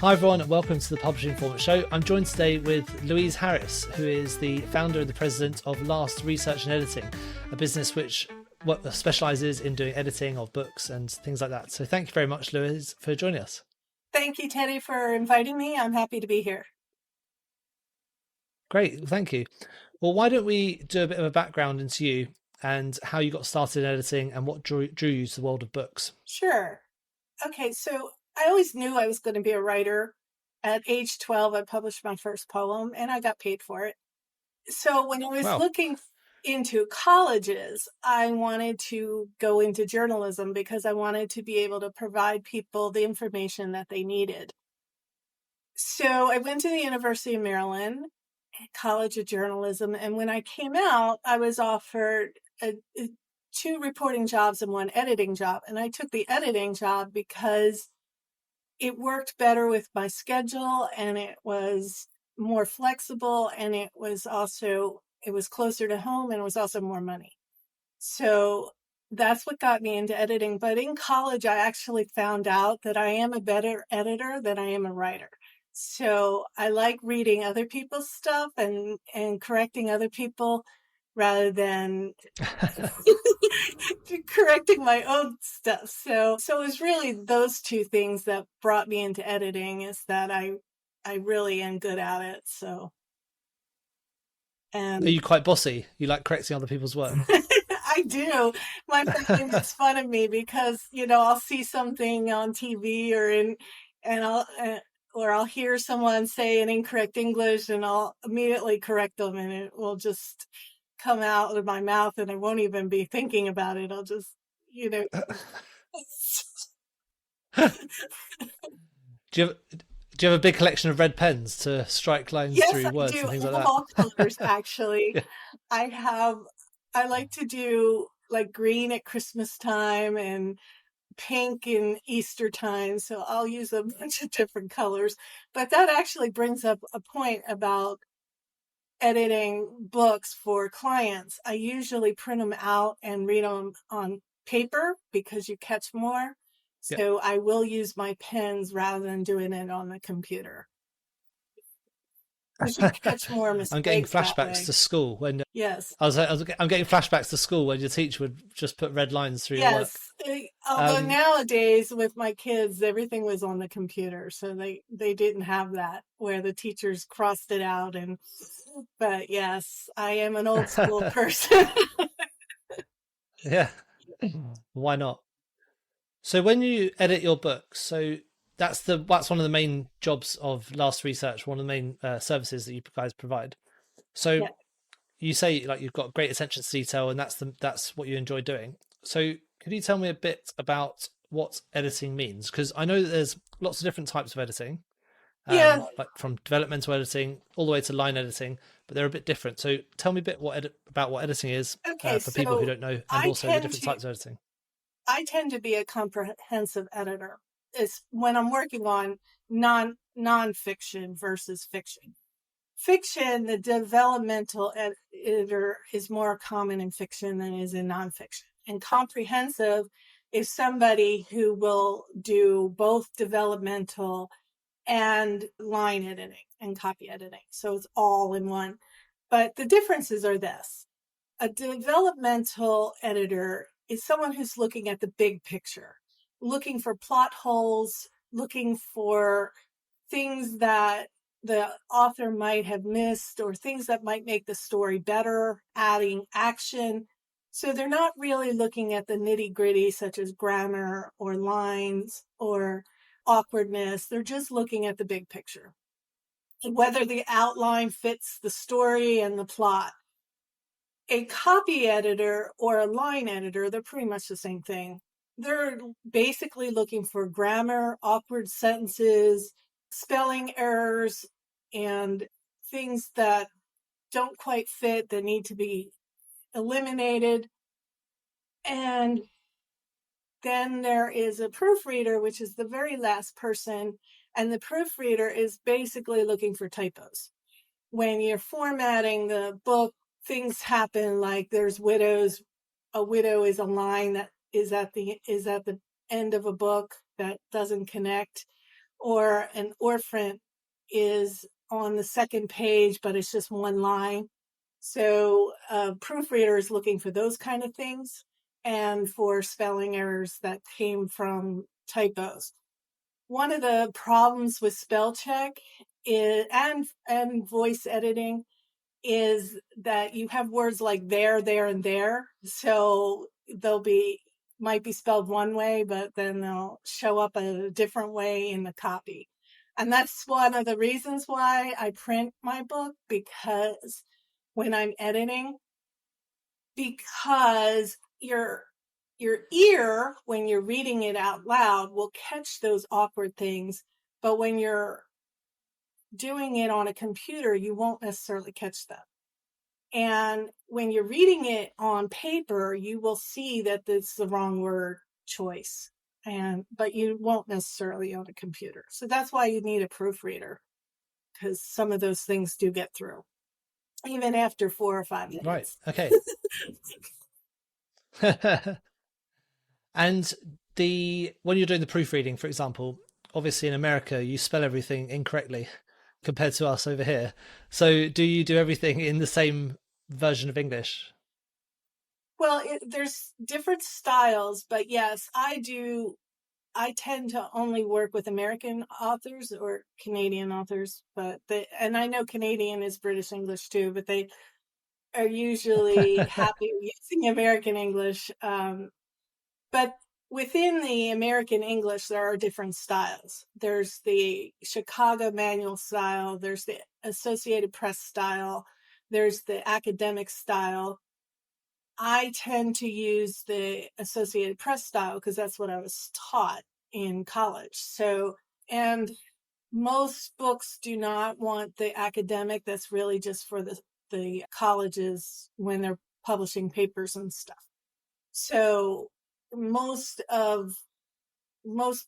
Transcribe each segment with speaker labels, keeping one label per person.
Speaker 1: Hi everyone, and welcome to the Publishing Format Show. I'm joined today with Louise Harris, who is the founder and the president of Last Research and Editing, a business which specialises in doing editing of books and things like that. So thank you very much, Louise, for joining us.
Speaker 2: Thank you, Teddy, for inviting me. I'm happy to be here.
Speaker 1: Great, thank you. Well, why don't we do a bit of a background into you and how you got started in editing and what drew you to the world of books?
Speaker 2: Sure. Okay, so I always knew I was going to be a writer. At age 12, I published my first poem and I got paid for it. So when I was looking into colleges, I wanted to go into journalism because I wanted to be able to provide people the information that they needed. So I went to the University of Maryland, College of Journalism, and when I came out, I was offered 2 reporting jobs and 1 editing job. And I took the editing job because it worked better with my schedule and it was more flexible and it was closer to home and it was also more money. So that's what got me into editing. But in college, I actually found out that I am a better editor than I am a writer. So I like reading other people's stuff and correcting other people rather than correcting my own stuff. So it was really those 2 things that brought me into editing, is that I really am good at it. So.
Speaker 1: Are you quite bossy? You like correcting other people's work?
Speaker 2: I do. My family makes fun of me because, I'll see something on TV or I'll hear someone say an incorrect English and I'll immediately correct them and it will just come out of my mouth and I won't even be thinking about it. I'll just,
Speaker 1: Do you have a big collection of red pens to strike lines through words and things like that?
Speaker 2: Yes, I do. All colors, actually. Yeah. I like to do like green at Christmas time and pink in Easter time. So I'll use a bunch of different colors. But that actually brings up a point about editing books for clients. I usually print them out and read them on paper because you catch more. So I will use my pens rather than doing it on the computer. You catch more mistakes.
Speaker 1: I'm getting flashbacks to school when
Speaker 2: yes,
Speaker 1: I'm getting flashbacks to school when your teacher would just put red lines through your work.
Speaker 2: Although nowadays with my kids, everything was on the computer, so they didn't have that where the teachers crossed it out. But yes, I am an old school person.
Speaker 1: Yeah, why not? So when you edit your books, so that's one of the main jobs of Last Research, one of the main services that you guys provide. So you say like you've got great attention to detail, and that's what you enjoy doing. So could you tell me a bit about what editing means? Because I know that there's lots of different types of editing, like from developmental editing all the way to line editing, but they're a bit different. So tell me a bit about what editing is for people who don't know, and also the different types of editing.
Speaker 2: I tend to be a comprehensive editor. It's when I'm working on non-fiction versus fiction. Fiction, the developmental editor is more common in fiction than is in nonfiction. And comprehensive is somebody who will do both developmental and line editing and copy editing. So it's all in one. But the differences are this. A developmental editor is someone who's looking at the big picture, looking for plot holes, looking for things that the author might have missed or things that might make the story better, adding action. So they're not really looking at the nitty-gritty such as grammar or lines or awkwardness. They're just looking at the big picture, whether the outline fits the story and the plot. A copy editor or a line editor, they're pretty much the same thing. They're basically looking for grammar, awkward sentences, spelling errors, and things that don't quite fit that need to be eliminated. And then there is a proofreader, which is the very last person. And the proofreader is basically looking for typos. When you're formatting the book, things happen like there's widows. A widow is a line that is at the end of a book that doesn't connect, or an orphan is on the second page, but it's just one line. So a proofreader is looking for those kind of things and for spelling errors that came from typos. One of the problems with spell check is, and voice editing is that you have words like there, and there. So might be spelled one way, but then they'll show up a different way in the copy. And that's one of the reasons why I print my book, because when I'm editing, because your ear, when you're reading it out loud, will catch those awkward things, but when you're doing it on a computer, you won't necessarily catch them. And when you're reading it on paper, you will see that it's the wrong word choice, but you won't necessarily on a computer. So that's why you need a proofreader, because some of those things do get through, even after 4 or 5 minutes.
Speaker 1: Right. Okay. And when you're doing the proofreading, for example, obviously in America, you spell everything incorrectly compared to us over here. So do you do everything in the same version of English?
Speaker 2: Well, there's different styles, but yes, I do. I tend to only work with American authors or Canadian authors, and I know Canadian is British English too, but they are usually happy using American English. But within the American English, there are different styles. There's the Chicago manual style, there's the Associated Press style, there's the academic style. I tend to use the Associated Press style because that's what I was taught in college. So, and most books do not want the academic. That's really just for the colleges when they're publishing papers and stuff. So most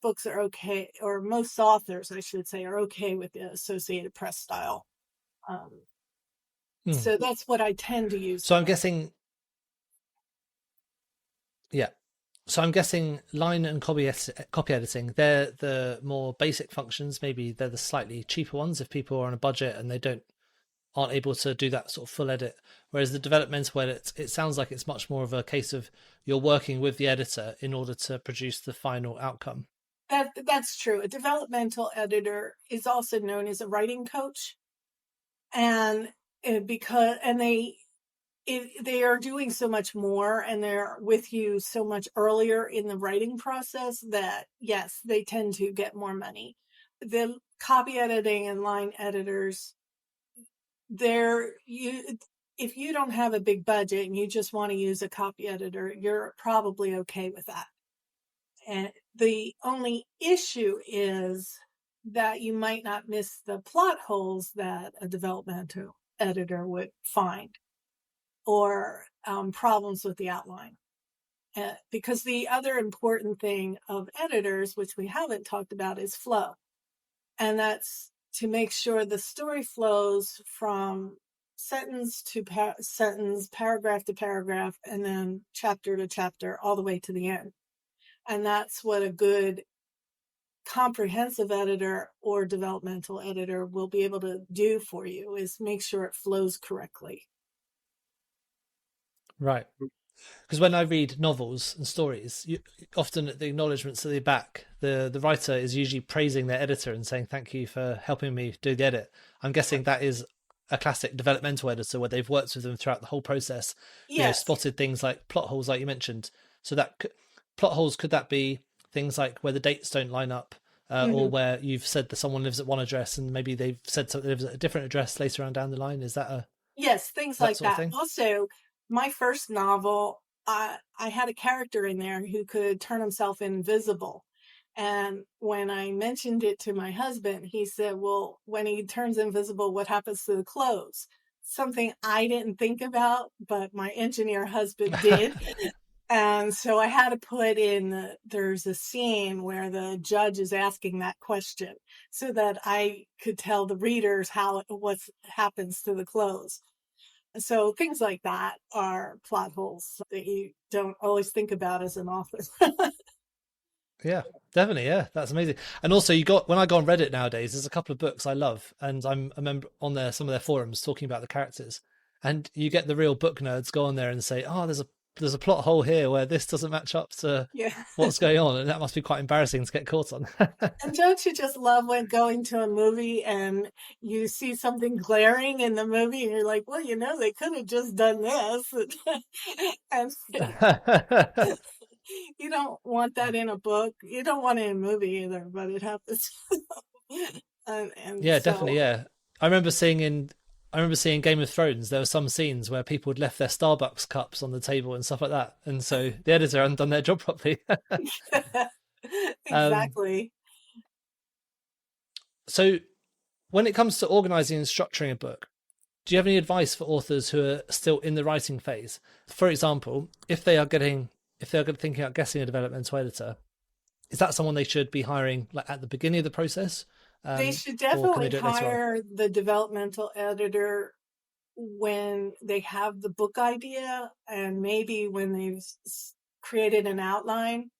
Speaker 2: books are okay, or most authors, I should say, are okay with the Associated Press style. So that's what I tend to use.
Speaker 1: So I'm guessing, yeah. So I'm guessing line and copy editing, they're the more basic functions. Maybe they're the slightly cheaper ones if people are on a budget and they aren't able to do that sort of full edit. Whereas the developmental edit, it sounds like it's much more of a case of you're working with the editor in order to produce the final outcome.
Speaker 2: That's true. A developmental editor is also known as a writing coach, and they are doing so much more, and they're with you so much earlier in the writing process that yes, they tend to get more money. The copy editing and line editors, if you don't have a big budget and you just want to use a copy editor, you're probably okay with that. And the only issue is that you might not miss the plot holes that a developmental editor would find, or problems with the outline. Because the other important thing of editors, which we haven't talked about, is flow. And that's to make sure the story flows from sentence to sentence, paragraph to paragraph, and then chapter to chapter, all the way to the end. And that's what a good comprehensive editor or developmental editor will be able to do for you, is make sure it flows correctly.
Speaker 1: Right. Because when I read novels and stories, often at the acknowledgements at the back, the writer is usually praising their editor and saying, thank you for helping me do the edit. I'm guessing that is a classic developmental editor where they've worked with them throughout the whole process.
Speaker 2: Yes.
Speaker 1: Spotted things like plot holes, like you mentioned. So that plot holes, could that be things like where the dates don't line up, or where you've said that someone lives at one address and maybe they've said something lives at a different address later on down the line? Is that
Speaker 2: yes, things like that. Also, my first novel, I had a character in there who could turn himself invisible. And when I mentioned it to my husband, he said, well, when he turns invisible, what happens to the clothes? Something I didn't think about, but my engineer husband did. And so I had to put in, there's a scene where the judge is asking that question so that I could tell the readers what happens to the clothes. So things like that are plot holes that you don't always think about as an author.
Speaker 1: Yeah, definitely. Yeah, that's amazing. And also, you got when I go on Reddit nowadays, there's a couple of books I love, and I'm a member on there, some of their forums talking about the characters, and you get the real book nerds go on there and say, "Oh, there's a plot hole here where this doesn't match up to
Speaker 2: Yeah.
Speaker 1: what's going on," and that must be quite embarrassing to get caught on.
Speaker 2: And don't you just love when going to a movie and you see something glaring in the movie and you're like, well, they could have just done this. And you don't want that in a book. You don't want it in a movie either, but it happens. And
Speaker 1: Yeah, definitely.
Speaker 2: so,
Speaker 1: Yeah, I remember seeing Game of Thrones. There were some scenes where people had left their Starbucks cups on the table and stuff like that, and so the editor hadn't done their job properly. um,
Speaker 2: exactly.
Speaker 1: so when it comes to organizing and structuring a book, do you have any advice for authors who are still in the writing phase? For example, if they are thinking about getting a developmental editor, is that someone they should be hiring like at the beginning of the process,
Speaker 2: They should
Speaker 1: or can they
Speaker 2: definitely
Speaker 1: do it later on?
Speaker 2: hire the developmental editor when they have the book idea and maybe when they've created an outline.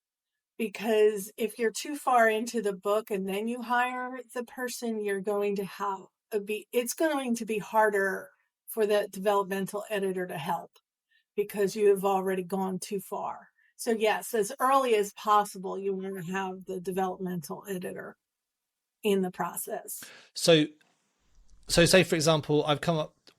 Speaker 2: Because if you're too far into the book and then you hire the person, you're going to have it's going to be harder for the developmental editor to help because you have already gone too far. So yes, as early as possible, you want to have the developmental editor in the process.
Speaker 1: So, say for example,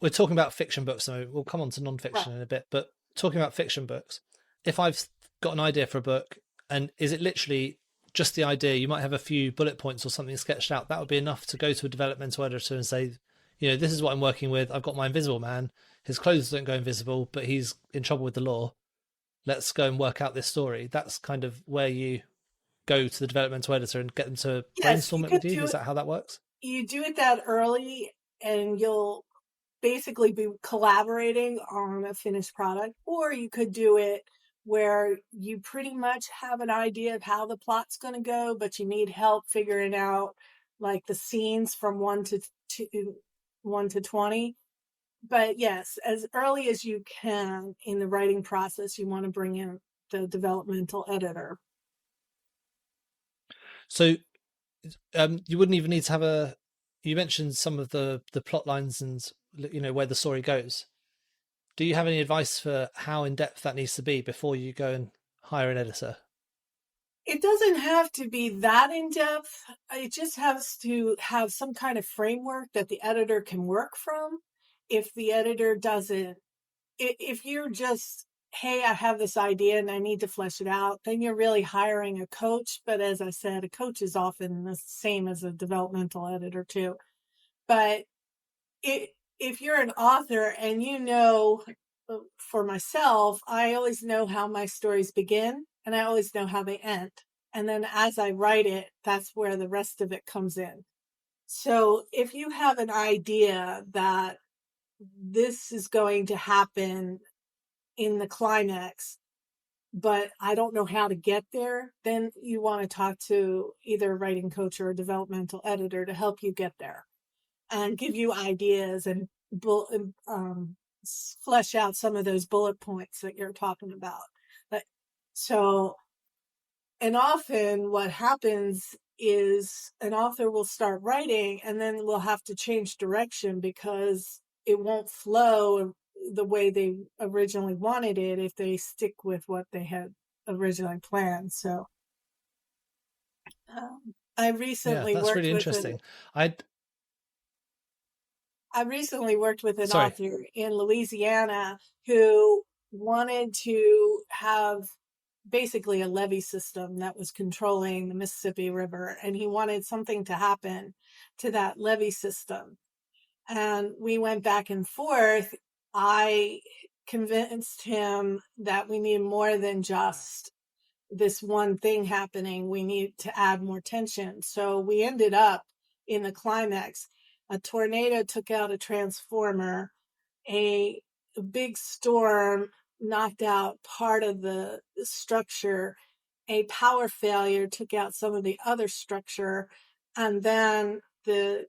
Speaker 1: we're talking about fiction books, so we'll come on to
Speaker 2: Right.
Speaker 1: non-fiction in a bit, but talking about fiction books, if I've got an idea for a book, and is it literally just the idea? You might have a few bullet points or something sketched out. That would be enough to go to a developmental editor and say, this is what I'm working with. I've got my invisible man. His clothes don't go invisible, but he's in trouble with the law. Let's go and work out this story. That's kind of where you go to the developmental editor and get them to
Speaker 2: Yes, you
Speaker 1: brainstorm it with
Speaker 2: could
Speaker 1: you.
Speaker 2: do
Speaker 1: Is
Speaker 2: it.
Speaker 1: that how that works?
Speaker 2: You do it that early and you'll basically be collaborating on a finished product, or you could do it where you pretty much have an idea of how the plot's going to go, but you need help figuring out like the scenes from 1 to 20. But yes, as early as you can in the writing process, you want to bring in the developmental editor.
Speaker 1: So you wouldn't even need to have a. You mentioned some of the plot lines and where the story goes. Do you have any advice for how in depth that needs to be before you go and hire an editor?
Speaker 2: It doesn't have to be that in depth. It just has to have some kind of framework that the editor can work from. If the editor doesn't, if you're just, hey, I have this idea and I need to flesh it out, then you're really hiring a coach. But as I said, a coach is often the same as a developmental editor too. But if you're an author and for myself, I always know how my stories begin and I always know how they end. And then as I write it, that's where the rest of it comes in. So if you have an idea that this is going to happen in the climax, but I don't know how to get there, then you want to talk to either a writing coach or a developmental editor to help you get there and give you ideas and flesh out some of those bullet points that you're talking about. But, so, and often what happens is an author will start writing and then will have to change direction because it won't flow the way they originally wanted it if they stick with what they had originally planned. So I
Speaker 1: Yeah,
Speaker 2: recently
Speaker 1: that's
Speaker 2: worked
Speaker 1: really
Speaker 2: with an
Speaker 1: interesting. I
Speaker 2: I recently worked with an
Speaker 1: Sorry.
Speaker 2: author in Louisiana who wanted to have basically a levee system that was controlling the Mississippi River, and he wanted something to happen to that levee system. And we went back and forth. I convinced him that we need more than just this one thing happening. We need to add more tension. So we ended up in the climax. A tornado took out a transformer. A big storm knocked out part of the structure. A power failure took out some of the other structure. And then the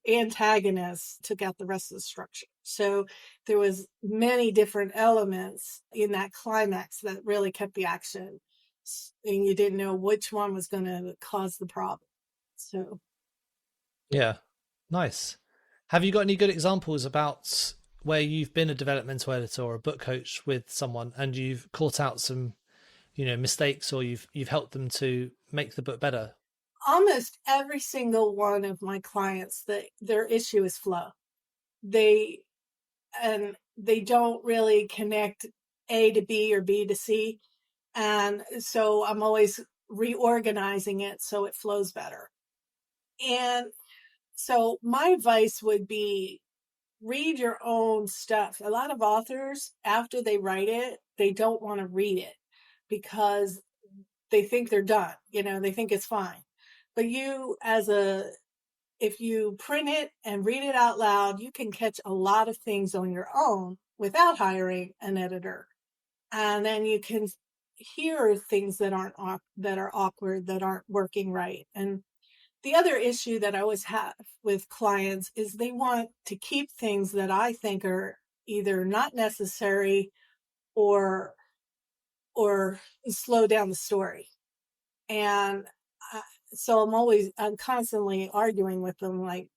Speaker 2: antagonist took out the rest of the structure. So there was many different elements in that climax that really kept the action. and you didn't know which one was going to cause the problem. So
Speaker 1: Yeah, nice. Have you got any good examples about where you've been a developmental editor or a book coach with someone and you've caught out some, mistakes, or you've helped them to make the book better?
Speaker 2: almost every single one of my clients, their issue is flow. They don't really connect A to B or B to C. And so I'm always reorganizing it so it flows better. And so my advice would be read your own stuff. A lot of authors, after they write it, they don't want to read it because they think they're done. They think it's fine. But if you print it and read it out loud, you can catch a lot of things on your own without hiring an editor. And then you can hear things that are awkward, that aren't working right. And the other issue that I always have with clients is they want to keep things that I think are either not necessary or slow down the story. And so I'm constantly arguing with them, like,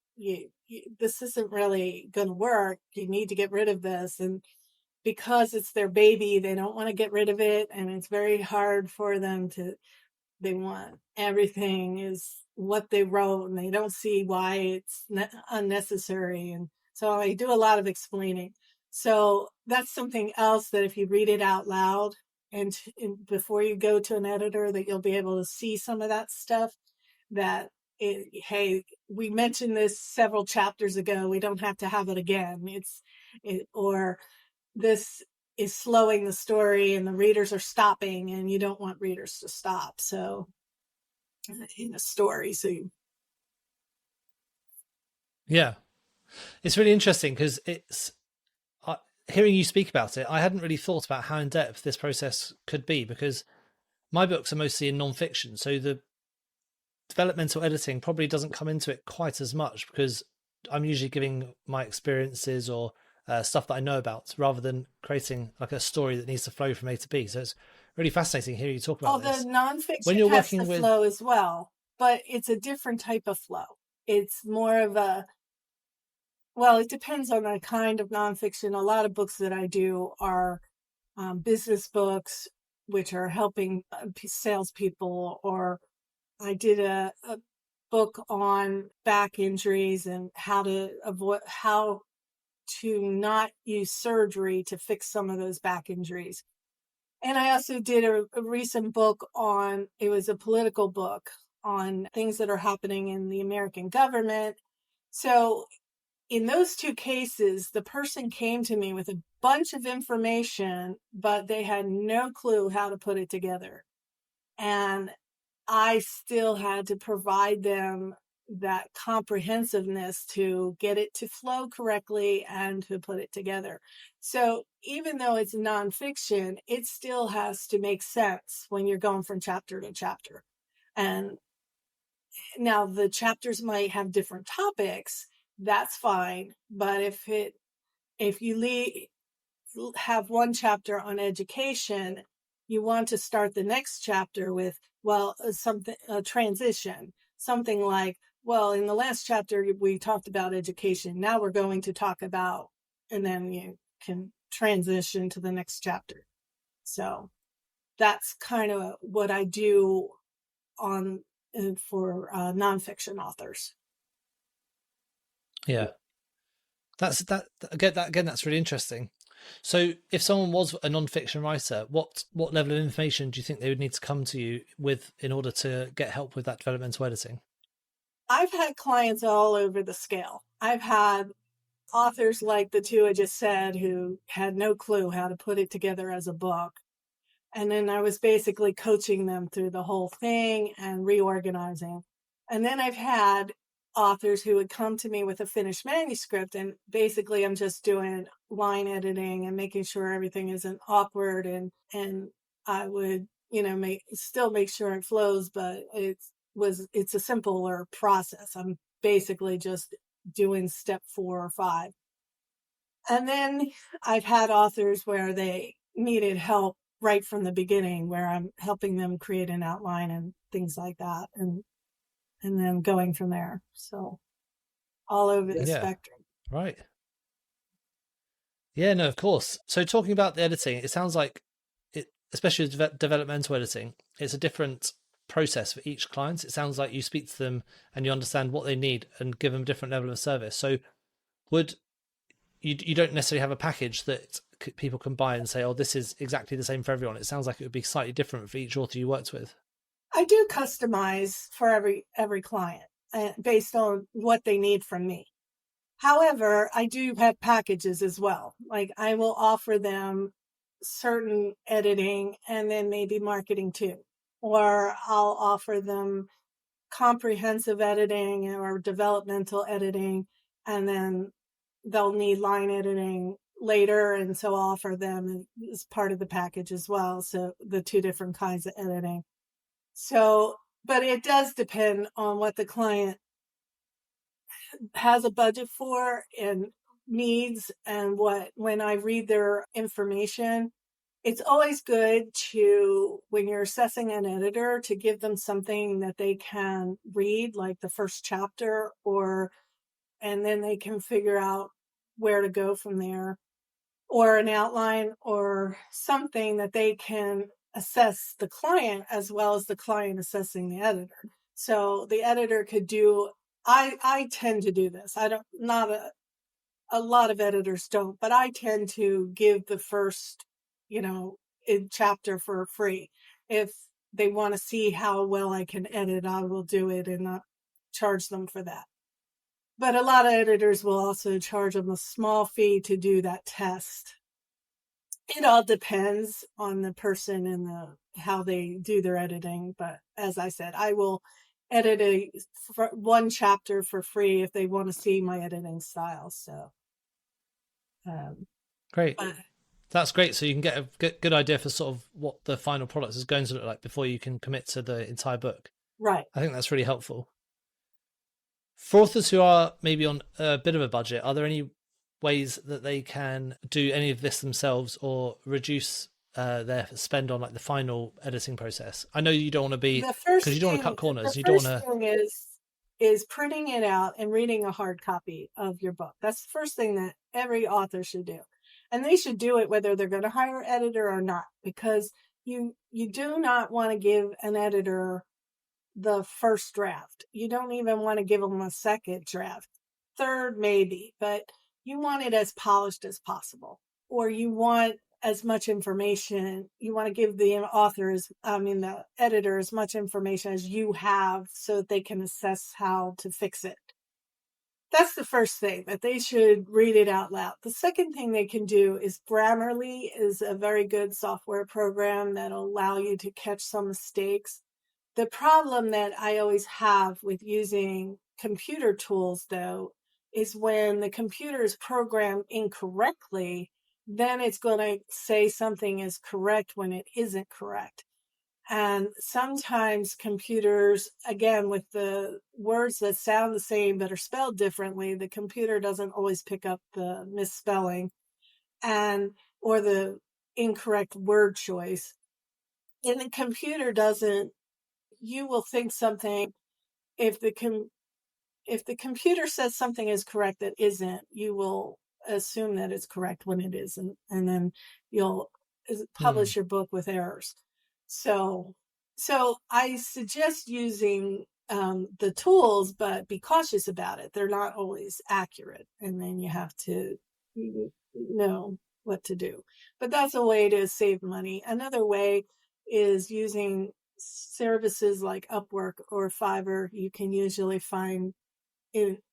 Speaker 2: this isn't really going to work. You need to get rid of this. And because it's their baby, they don't want to get rid of it. And it's very hard for them they want everything is what they wrote, and they don't see why it's unnecessary. And so I do a lot of explaining. So that's something else, that if you read it out loud and before you go to an editor, that you'll be able to see some of that stuff, that hey, we mentioned this several chapters ago, we don't have to have it again. Or this is slowing the story and the readers are stopping, and you don't want readers to stop. So in a story,
Speaker 1: Yeah, it's really interesting because it's hearing you speak about it. I hadn't really thought about how in depth this process could be, because my books are mostly in non-fiction, so the developmental editing probably doesn't come into it quite as much, because I'm usually giving my experiences or stuff that I know about, rather than creating like a story that needs to flow from A to B. So it's really fascinating hearing you talk about this.
Speaker 2: The nonfiction
Speaker 1: When you're
Speaker 2: has
Speaker 1: working
Speaker 2: to
Speaker 1: with
Speaker 2: flow as well, but it's a different type of flow. It's more of it depends on the kind of nonfiction. A lot of books that I do are business books, which are helping salespeople, or I did a book on back injuries and how to not use surgery to fix some of those back injuries. And I also did a recent book it was a political book on things that are happening in the American government. So in those two cases, the person came to me with a bunch of information, but they had no clue how to put it together. And I still had to provide them that comprehensiveness to get it to flow correctly and to put it together. So even though it's nonfiction, it still has to make sense when you're going from chapter to chapter. And now the chapters might have different topics, that's fine. But if you have one chapter on education, you want to start the next chapter with, a transition, something like, in the last chapter, we talked about education. Now we're going to talk about, and then you can transition to the next chapter. So that's kind of what I do for nonfiction authors.
Speaker 1: Yeah, that's that's really interesting. So if someone was a non-fiction writer, what level of information do you think they would need to come to you with in order to get help with that developmental editing?
Speaker 2: I've had clients all over the scale. I've had authors like the two I just said who had no clue how to put it together as a book. And then I was basically coaching them through the whole thing and reorganizing. And then I've had authors who would come to me with a finished manuscript, and basically I'm just doing line editing and making sure everything isn't awkward, and I would, still make sure it flows, but it's a simpler process. I'm basically just doing step 4 or 5. And then I've had authors where they needed help right from the beginning, where I'm helping them create an outline and things like that, and then going from there. So all over the spectrum.
Speaker 1: Right. Yeah, no, of course. So talking about the editing, it sounds like it, especially with developmental editing, it's a different process for each client. It sounds like you speak to them and you understand what they need and give them a different level of service. So would you don't necessarily have a package that people can buy and say, oh, this is exactly the same for everyone. It sounds like it would be slightly different for each author you worked with.
Speaker 2: I do customize for every client based on what they need from me. However, I do have packages as well. Like I will offer them certain editing and then maybe marketing too. Or I'll offer them comprehensive editing or developmental editing, and then they'll need line editing later. And so I'll offer them as part of the package as well. So the two different kinds of editing. So, but it does depend on what the client has a budget for and needs, and when I read their information, it's always good to, when you're assessing an editor, to give them something that they can read, like the first chapter, and then they can figure out where to go from there, or an outline or something that they can assess the client as well as the client assessing the editor. So the editor could do, I tend to do this. I don't, not a lot of editors don't, but I tend to give the first, chapter for free. If they want to see how well I can edit, I will do it and not charge them for that. But a lot of editors will also charge them a small fee to do that test. It all depends on the person and how they do their editing. But as I said, I will edit one chapter for free if they want to see my editing style. So,
Speaker 1: great. That's great. So you can get a good idea for sort of what the final product is going to look like before you can commit to the entire book.
Speaker 2: Right.
Speaker 1: I think that's really helpful. For authors who are maybe on a bit of a budget, are there any ways that they can do any of this themselves or reduce their spend on like the final editing process? I know you don't want to be, because you don't want to cut corners. You don't want to.
Speaker 2: Thing is printing it out and reading a hard copy of your book. That's the first thing that every author should do. And they should do it whether they're going to hire an editor or not, because you do not want to give an editor the first draft. You don't even want to give them a second draft, third maybe, but you want it as polished as possible, or you want as much information. You want to give the editor as much information as you have so that they can assess how to fix it. That's the first thing, that they should read it out loud. The second thing they can do is Grammarly is a very good software program that'll allow you to catch some mistakes. The problem that I always have with using computer tools, though, is when the computer is programmed incorrectly, then it's going to say something is correct when it isn't correct. And sometimes computers, again, with the words that sound the same but are spelled differently, the computer doesn't always pick up the misspelling or the incorrect word choice. And the computer doesn't, you will think something, if the computer says something is correct that isn't, you will assume that it's correct when it isn't, and then you'll publish your book with errors. So I suggest using the tools, but be cautious about it. They're not always accurate, and then you have to know what to do. But that's a way to save money. Another way is using services like Upwork or Fiverr. You can usually find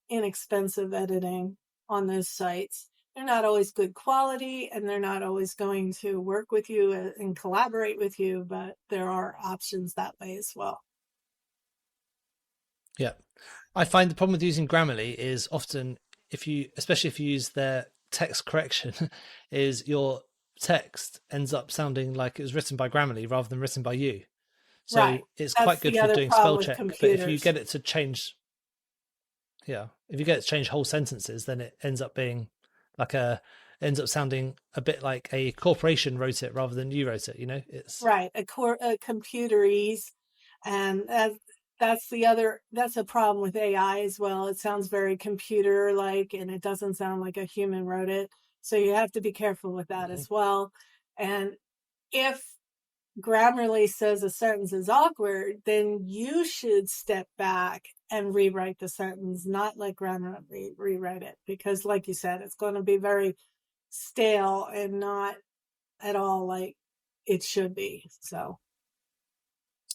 Speaker 2: inexpensive editing on those sites. They're not always good quality, and they're not always going to work with you and collaborate with you, but there are options that way as well.
Speaker 1: Yeah. I find the problem with using Grammarly is often, especially if you use their text correction, is your text ends up sounding like it was written by Grammarly rather than written by you. So
Speaker 2: right.
Speaker 1: It's quite good for doing spell check, but if you get it to change, if you get it to change whole sentences, then it ends up being like it ends up sounding a bit like a corporation wrote it rather than you wrote it. It's
Speaker 2: right, a computerese, and that's a problem with AI as well. It sounds very computer like, and it doesn't sound like a human wrote it. So you have to be careful with that as well. And if Grammarly says a sentence is awkward, then you should step back and rewrite the sentence, not let Grammarly rewrite it, because like you said, it's going to be very stale and not at all like it should be. So,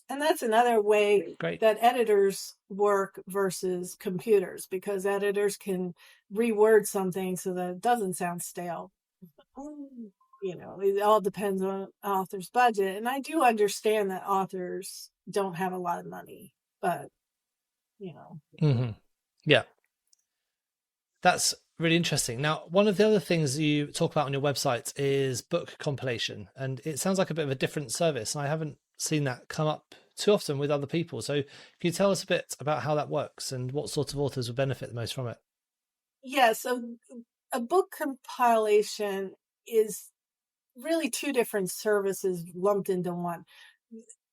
Speaker 2: and that's another way that editors work versus computers, because editors can reword something so that it doesn't sound stale. It all depends on author's budget. And I do understand that authors don't have a lot of money, but,
Speaker 1: Yeah. That's really interesting. Now, one of the other things you talk about on your website is book compilation, and it sounds like a bit of a different service. I haven't seen that come up too often with other people. So can you tell us a bit about how that works and what sort of authors would benefit the most from it?
Speaker 2: Yeah, so a book compilation is really two different services lumped into one.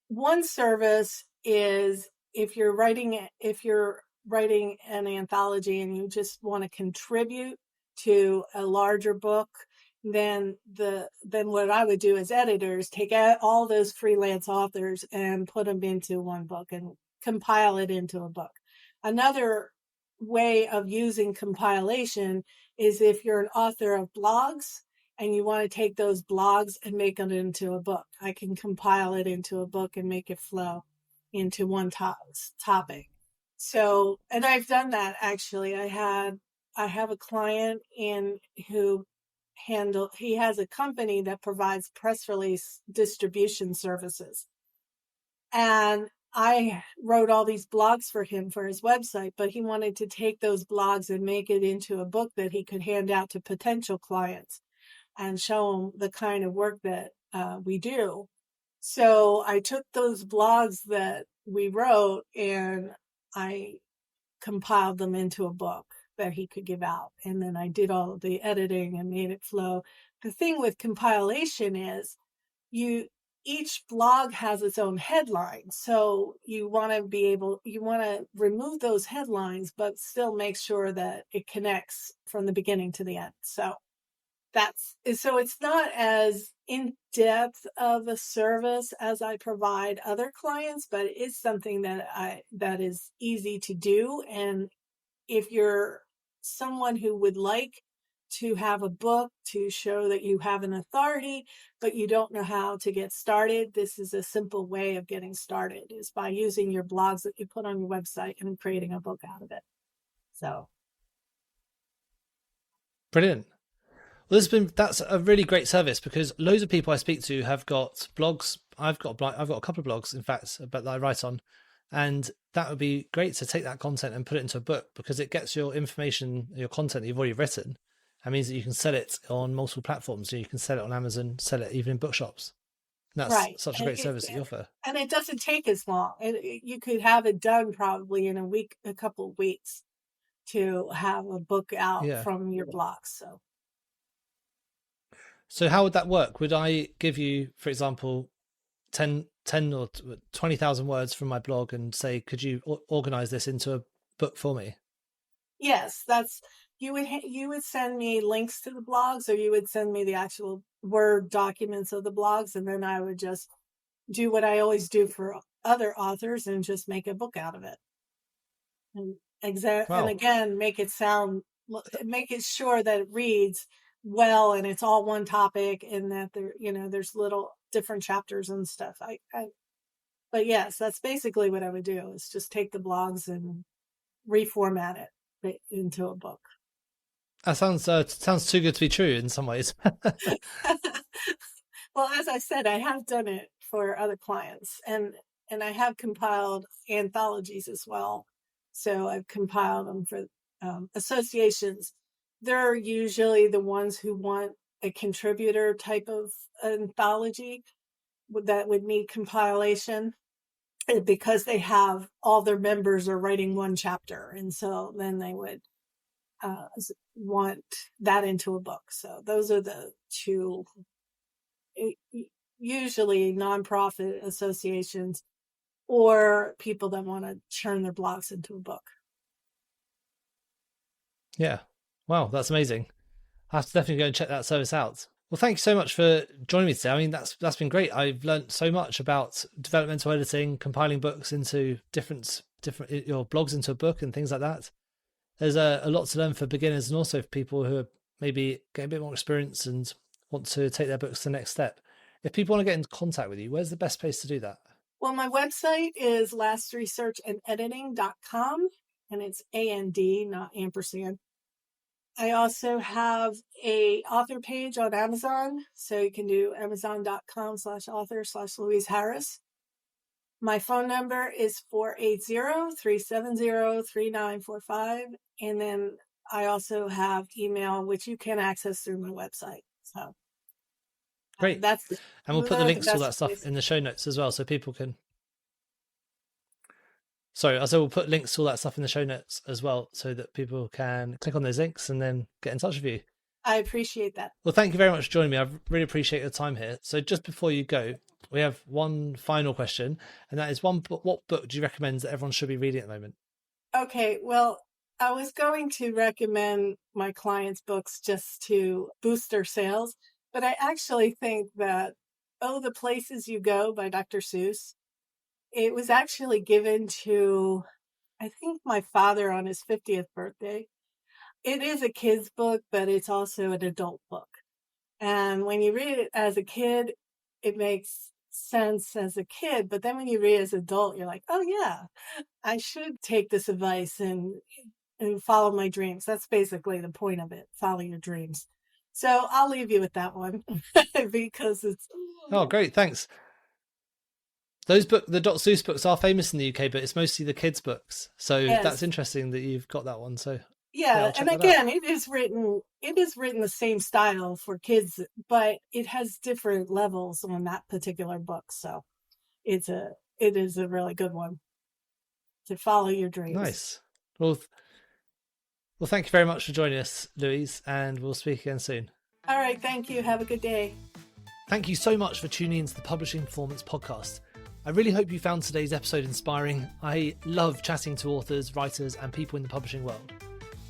Speaker 2: One service is if you're writing an anthology and you just want to contribute to a larger book, then what I would do as editors, take out all those freelance authors and put them into one book and compile it into a book. Another way of using compilation is if you're an author of blogs and you want to take those blogs and make them into a book. I can compile it into a book and make it flow into one topic. So, and I've done that actually. I have a client he has a company that provides press release distribution services. And I wrote all these blogs for him for his website, but he wanted to take those blogs and make it into a book that he could hand out to potential clients and show them the kind of work that we do. So I took those blogs that we wrote and I compiled them into a book that he could give out. And then I did all of the editing and made it flow. The thing with compilation is each blog has its own headline. So you want to remove those headlines, but still make sure that it connects from the beginning to the end. So it's not as in-depth of a service as I provide other clients, but it's something that is easy to do. And if you're someone who would like to have a book to show that you have an authority, but you don't know how to get started, this is a simple way of getting started, is by using your blogs that you put on your website and creating a book out of it. So.
Speaker 1: Brilliant. Well, that's a really great service, because loads of people I speak to have got blogs. I've got a couple of blogs, in fact, but that I write on, and that would be great to take that content and put it into a book, because it gets your information, your content that you've already written. That means that you can sell it on multiple platforms. So you can sell it on Amazon, sell it even in bookshops. That's right. Such a great service that you offer.
Speaker 2: And it doesn't take as long. You could have it done probably in a couple of weeks to have a book out from your blogs.
Speaker 1: So how would that work? Would I give you, for example, 10 or 20,000 words from my blog and say, could you organize this into a book for me?
Speaker 2: Yes, you would send me links to the blogs, or you would send me the actual Word documents of the blogs, and then I would just do what I always do for other authors and just make a book out of it. And and again, make it sure that it reads well and it's all one topic, and that there's little different chapters and stuff. But yes, that's basically what I would do, is just take the blogs and reformat it into a book.
Speaker 1: That sounds too good to be true in some ways.
Speaker 2: Well, as I said, I have done it for other clients, and I have compiled anthologies as well. So I've compiled them for associations. They're usually the ones who want a contributor type of anthology that would need compilation, because they have all their members are writing one chapter. And so then they would want that into a book. So those are the two, usually nonprofit associations or people that want to turn their blogs into a book.
Speaker 1: Yeah. Wow, that's amazing. I have to definitely go and check that service out. Well, thank you so much for joining me today. I mean, that's been great. I've learned so much about developmental editing, compiling books into different your blogs into a book and things like that. There's a lot to learn for beginners and also for people who are maybe getting a bit more experience and want to take their books to the next step. If people want to get in contact with you, where's the best place to do that?
Speaker 2: Well, my website is lastresearchandediting.com, and it's AND, not ampersand. I also have a author page on Amazon, so you can do amazon.com/author/Louise Harris. My phone number is 480-370-3945. And then I also have email, which you can access through my website. So
Speaker 1: great. And we'll put the links to all that stuff in the show notes as well, so people can. Sorry, also we'll put links to all that stuff in the show notes as well, so that people can click on those links and then get in touch with you.
Speaker 2: I appreciate that.
Speaker 1: Well, thank you very much for joining me. I really appreciate your time here. So just before you go, we have one final question, and that is what book do you recommend that everyone should be reading at the moment?
Speaker 2: Okay, well, I was going to recommend my clients' books just to boost their sales, but I actually think that The Places You Go by Dr. Seuss, it was actually given to, I think, my father on his 50th birthday. It is a kid's book, but it's also an adult book. And when you read it as a kid, it makes sense as a kid. But then when you read it as an adult, you're like, oh, yeah, I should take this advice and follow my dreams. That's basically the point of it. Follow your dreams. So I'll leave you with that one because it's...
Speaker 1: Oh, great. Thanks. The Dr. Seuss books are famous in the UK, but it's mostly the kids' books. So yes. That's interesting that you've got that one. So
Speaker 2: yeah, and again, it is written the same style for kids, but it has different levels on that particular book. So it is a really good one to follow your dreams.
Speaker 1: Nice. Well, thank you very much for joining us, Louise, and we'll speak again soon.
Speaker 2: All right, thank you. Have a good day.
Speaker 1: Thank you so much for tuning into the Publishing Performance podcast. I really hope you found today's episode inspiring. I love chatting to authors, writers, and people in the publishing world.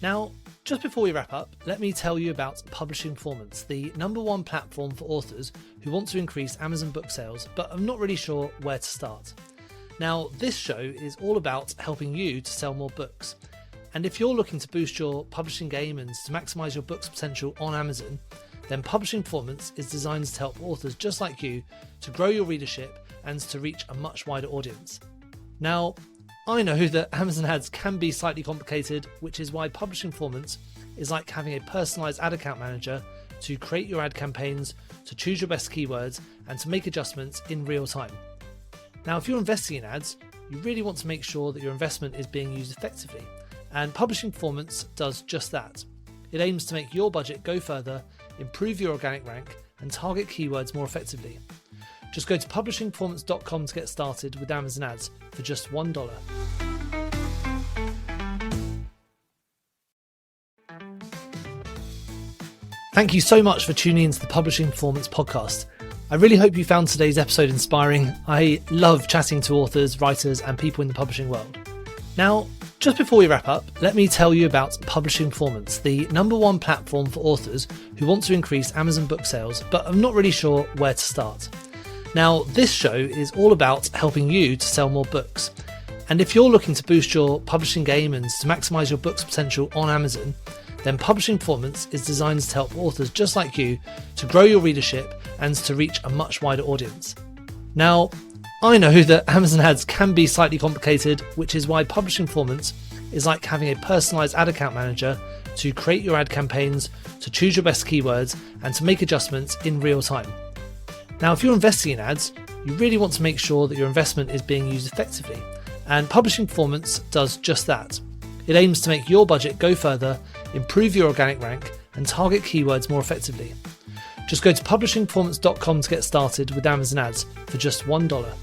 Speaker 1: Now, just before we wrap up, let me tell you about Publishing Performance, the #1 platform for authors who want to increase Amazon book sales, but are not really sure where to start. Now, this show is all about helping you to sell more books. And if you're looking to boost your publishing game and to maximize your book's potential on Amazon, then Publishing Performance is designed to help authors just like you to grow your readership and to reach a much wider audience. Now, I know that Amazon ads can be slightly complicated, which is why Publishing Performance is like having a personalized ad account manager to create your ad campaigns, to choose your best keywords, and to make adjustments in real time. Now, if you're investing in ads, you really want to make sure that your investment is being used effectively, and Publishing Performance does just that. It aims to make your budget go further, improve your organic rank, and target keywords more effectively. Just go to publishingperformance.com to get started with Amazon ads for just $1. Thank you so much for tuning into the Publishing Performance podcast. I really hope you found today's episode inspiring. I love chatting to authors, writers, and people in the publishing world. Now, just before we wrap up, let me tell you about Publishing Performance, the #1 platform for authors who want to increase Amazon book sales, but are not really sure where to start. Now, this show is all about helping you to sell more books. And if you're looking to boost your publishing game and to maximize your book's potential on Amazon, then Publishing Performance is designed to help authors just like you to grow your readership and to reach a much wider audience. Now, I know that Amazon ads can be slightly complicated, which is why Publishing Performance is like having a personalized ad account manager to create your ad campaigns, to choose your best keywords, and to make adjustments in real time. Now, if you're investing in ads, you really want to make sure that your investment is being used effectively, and Publishing Performance does just that. It aims to make your budget go further, improve your organic rank, and target keywords more effectively. Just go to publishingperformance.com to get started with Amazon ads for just $1.